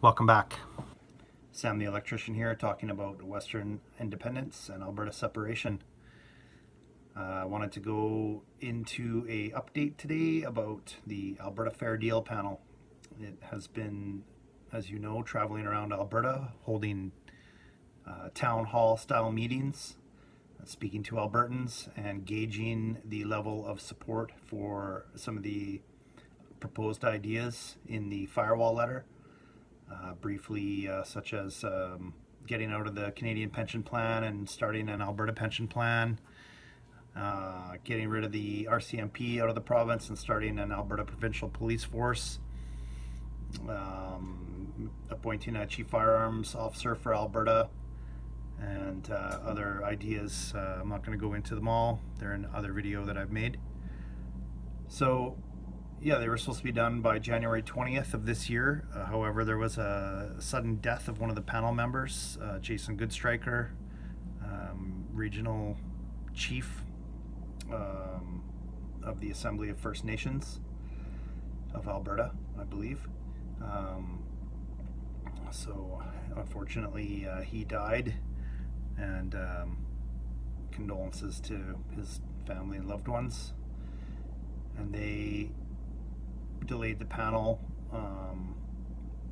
Welcome back. Sam the electrician here, talking about Western independence and Alberta separation. I wanted to go into a update today about the Alberta Fair Deal panel. It has been, as you know, traveling around Alberta, holding town hall style meetings, speaking to Albertans and gauging the level of support for some of the proposed ideas in the firewall letter. Briefly, such as getting out of the Canadian pension plan and starting an Alberta pension plan, getting rid of the RCMP out of the province and starting an Alberta provincial police force, appointing a chief firearms officer for Alberta, and other ideas. I'm not going to go into them all. They're in other video that I've made. So yeah, they were supposed to be done by January 20th of this year. However, there was a sudden death of one of the panel members, Jason Goodstriker, regional chief of the Assembly of First Nations of Alberta, I believe. So unfortunately, he died, and condolences to his family and loved ones. And they delayed the panel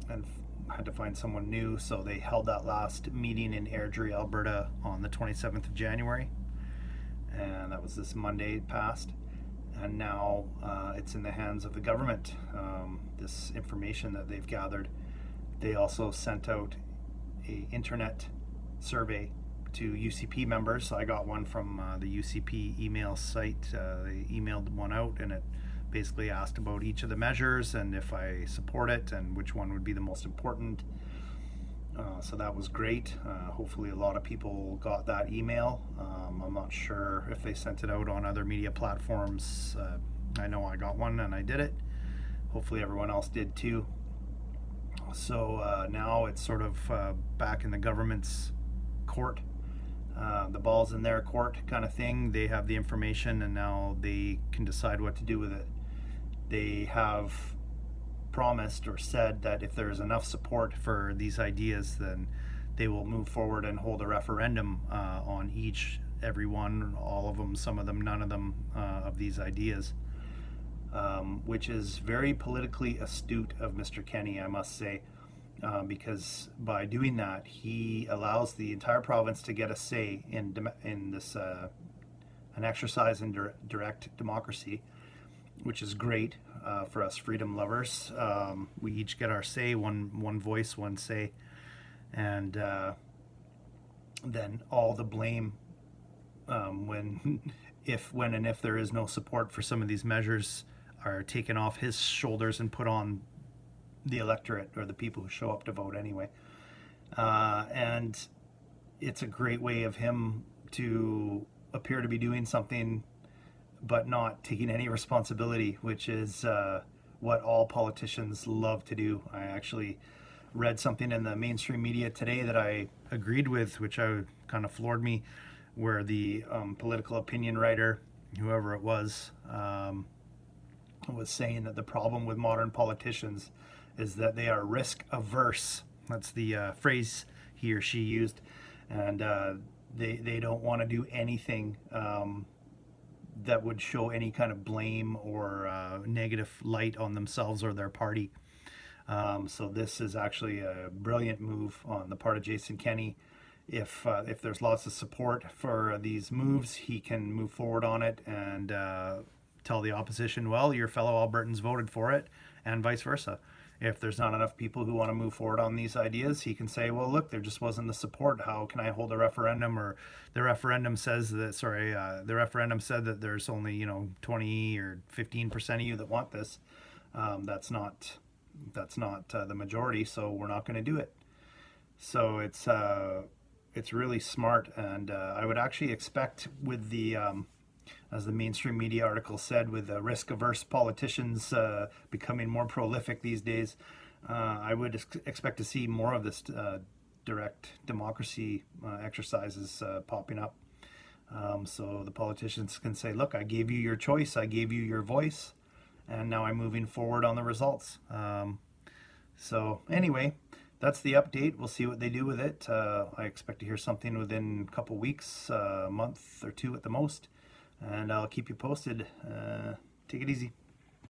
and had to find someone new, so they held that last meeting in Airdrie, Alberta on the 27th of January, and that was this Monday past. And now it's in the hands of the government, this information that they've gathered. They also sent out a internet survey to UCP members. I got one from the UCP email site. They emailed one out, and it basically asked about each of the measures and if I support it and which one would be the most important. So that was great. Hopefully a lot of people got that email. I'm not sure if they sent it out on other media platforms. I know I got one and I did it. Hopefully everyone else did too. So now it's sort of back in the government's court. The ball's in their court kind of thing. They have the information and now they can decide what to do with it. They have promised or said that if there's enough support for these ideas, then they will move forward and hold a referendum on every one, all of them, some of them, none of them, of these ideas, which is very politically astute of Mr. Kenney, I must say. Because by doing that, he allows the entire province to get a say in this an exercise in direct democracy, which is great for us freedom lovers. We each get our say, one voice, one say, and then all the blame when and if there is no support for some of these measures are taken off his shoulders and put on the electorate, or the people who show up to vote anyway. And it's a great way of him to appear to be doing something but not taking any responsibility, which is what all politicians love to do. I actually read something in the mainstream media today that I agreed with, which kind of floored me, where the political opinion writer, whoever it was saying that the problem with modern politicians is that they are risk averse. That's the phrase he or she used. And they don't want to do anything that would show any kind of blame or negative light on themselves or their party. So this is actually a brilliant move on the part of Jason Kenney. If there's lots of support for these moves, he can move forward on it and tell the opposition, well, your fellow Albertans voted for it, and vice versa. If there's not enough people who want to move forward on these ideas, he can say, well, look, there just wasn't the support. How can I hold a referendum? Or the referendum said that there's only 20 or 15% of you that want this. That's not the majority, so we're not going to do it. So it's really smart, and I would actually expect with the as the mainstream media article said, with risk-averse politicians becoming more prolific these days, I would expect to see more of this direct democracy exercises popping up. So the politicians can say, look, I gave you your choice, I gave you your voice, and now I'm moving forward on the results. So anyway, that's the update. We'll see what they do with it. I expect to hear something within a couple weeks, a month or two at the most, and I'll keep you posted. Take it easy.